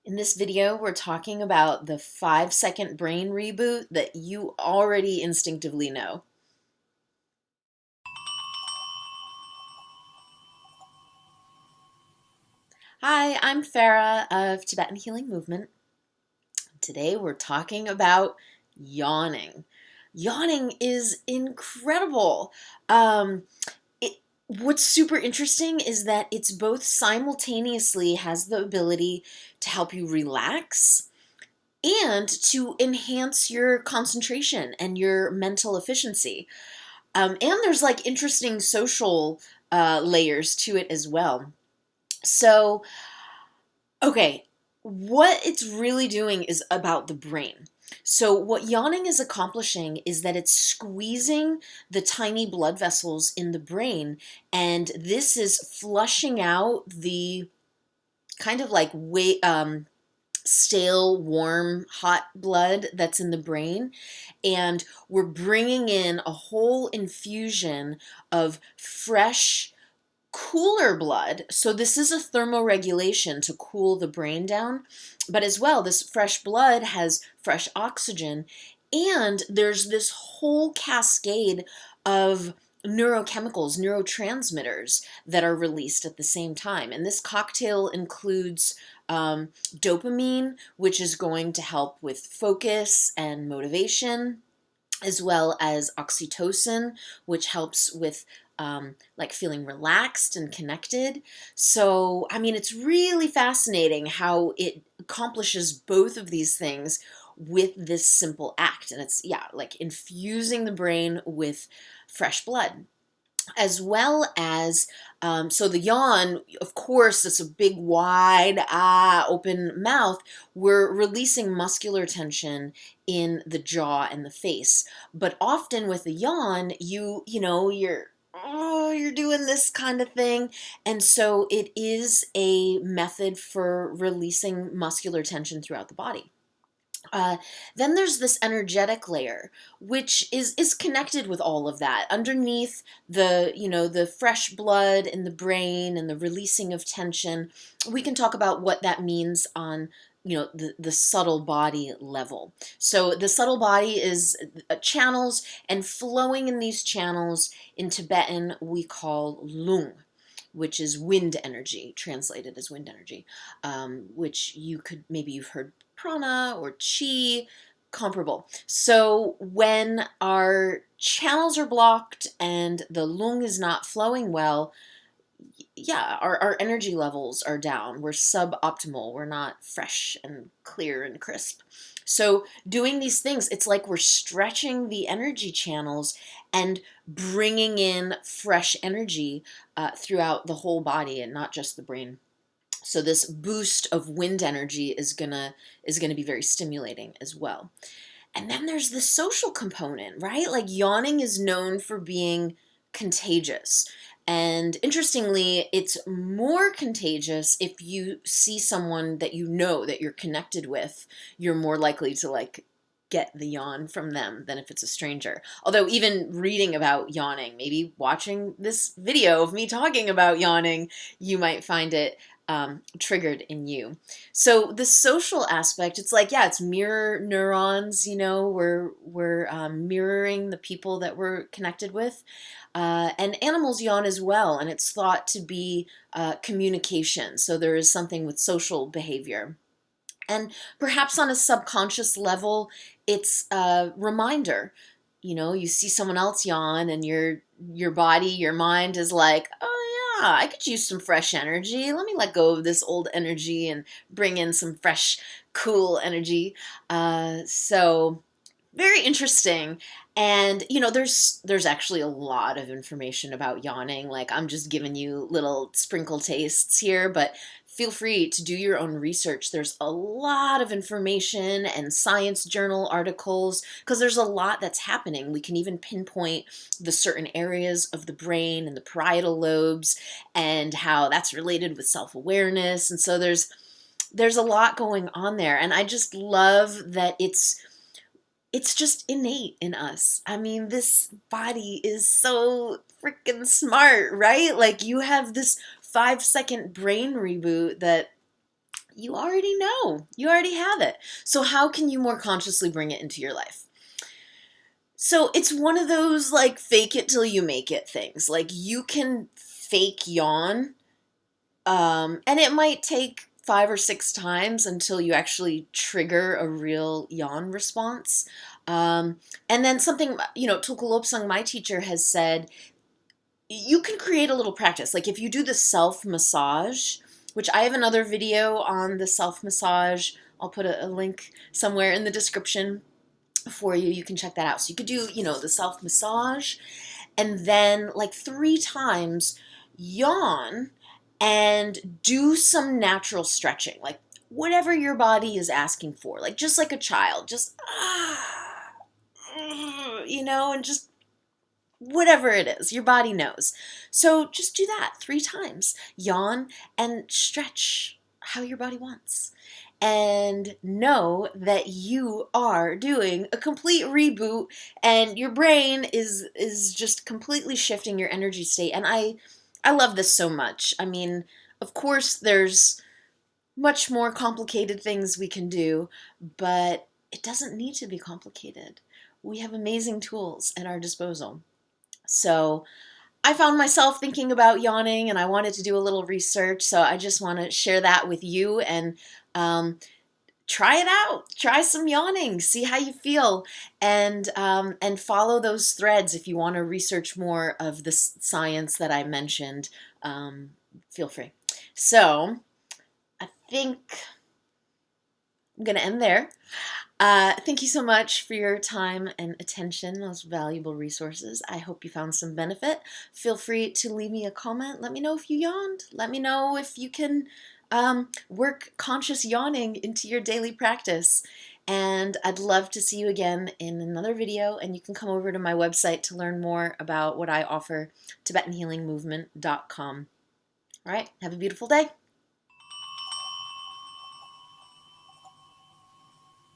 In this video, we're talking about the 5-second brain reboot that you already instinctively know. Hi, I'm Farah of Tibetan Healing Movement. Today, we're talking about yawning. Yawning is incredible. Um, what's super interesting is that it's both simultaneously has the ability to help you relax and to enhance your concentration and your mental efficiency. And there's like interesting social layers to it as well. So, okay, what it's really doing is about the brain. So, what yawning is accomplishing is that it's squeezing the tiny blood vessels in the brain, and this is flushing out the kind of like stale, warm, hot blood that's in the brain. And we're bringing in a whole infusion of fresh, cooler blood. So, this is a thermoregulation to cool the brain down. But as well, this fresh blood has fresh oxygen. And there's this whole cascade of neurochemicals, neurotransmitters that are released at the same time. And this cocktail includes dopamine, which is going to help with focus and motivation, as well as oxytocin, which helps with like feeling relaxed and connected. So, I mean, it's really fascinating how it accomplishes both of these things with this simple act. And it's, yeah, like infusing the brain with fresh blood as well as so the yawn, of course, it's a big wide open mouth. We're releasing muscular tension in the jaw and the face, but often with the yawn you're doing this kind of thing, and so it is a method for releasing muscular tension throughout the body. uh, then there's this energetic layer, which is connected with all of that. Underneath the fresh blood in the brain and the releasing of tension, we can talk about what that means on the subtle body level. So the subtle body is channels, and flowing in these channels in Tibetan we call lung, which is wind energy, translated as wind energy, which you've heard prana or chi, comparable. So when our channels are blocked and the lung is not flowing well, yeah, our energy levels are down. We're suboptimal. We're not fresh and clear and crisp. So, doing these things, it's like we're stretching the energy channels and bringing in fresh energy throughout the whole body and not just the brain. So this boost of wind energy is gonna be very stimulating as well. And then there's the social component, right? Like yawning is known for being contagious. And interestingly, it's more contagious if you see someone that you know that you're connected with. You're more likely to like get the yawn from them than if it's a stranger. Although even reading about yawning, maybe watching this video of me talking about yawning, you might find it triggered in you. So the social aspect, it's like, yeah, it's mirror neurons. We're mirroring the people that we're connected with, and animals yawn as well, and it's thought to be communication. So there is something with social behavior. And perhaps on a subconscious level, it's a reminder. You see someone else yawn, and your body, your mind is like, oh yeah, I could use some fresh energy. Let me let go of this old energy and bring in some fresh, cool energy. So very interesting. And there's actually a lot of information about yawning. Like, I'm just giving you little sprinkle tastes here, but feel free to do your own research. There's a lot of information and science journal articles because there's a lot that's happening. We can even pinpoint the certain areas of the brain and the parietal lobes and how that's related with self-awareness. And so there's a lot going on there, and I just love that it's just innate in us. I mean, this body is so freaking smart, right? Like, you have this 5-second brain reboot that, You already know. You already have it. So how can you more consciously bring it into your life? So it's one of those like fake it till you make it things. Like you can fake yawn, and it might take 5 or 6 times until you actually trigger a real yawn response. And then something, Tulku my teacher, has said you can create a little practice. Like if you do the self massage, which I have another video on the self massage. I'll put a link somewhere in the description for you. You can check that out. So you could do, the self massage, and then like 3 times yawn and do some natural stretching, like whatever your body is asking for, like just like a child, just and just whatever it is, your body knows. So just do that 3 times. Yawn and stretch how your body wants. And know that you are doing a complete reboot, and your brain is just completely shifting your energy state. And I love this so much. I mean, of course there's much more complicated things we can do, but it doesn't need to be complicated. We have amazing tools at our disposal. So I found myself thinking about yawning, and I wanted to do a little research. So I just want to share that with you, and try it out. Try some yawning. See how you feel, and follow those threads if you want to research more of the science that I mentioned. Feel free. So I think I'm going to end there. Thank you so much for your time and attention, those valuable resources. I hope you found some benefit. Feel free to leave me a comment. Let me know if you yawned. Let me know if you can work conscious yawning into your daily practice. And I'd love to see you again in another video. And you can come over to my website to learn more about what I offer, TibetanHealingMovement.com. All right, have a beautiful day.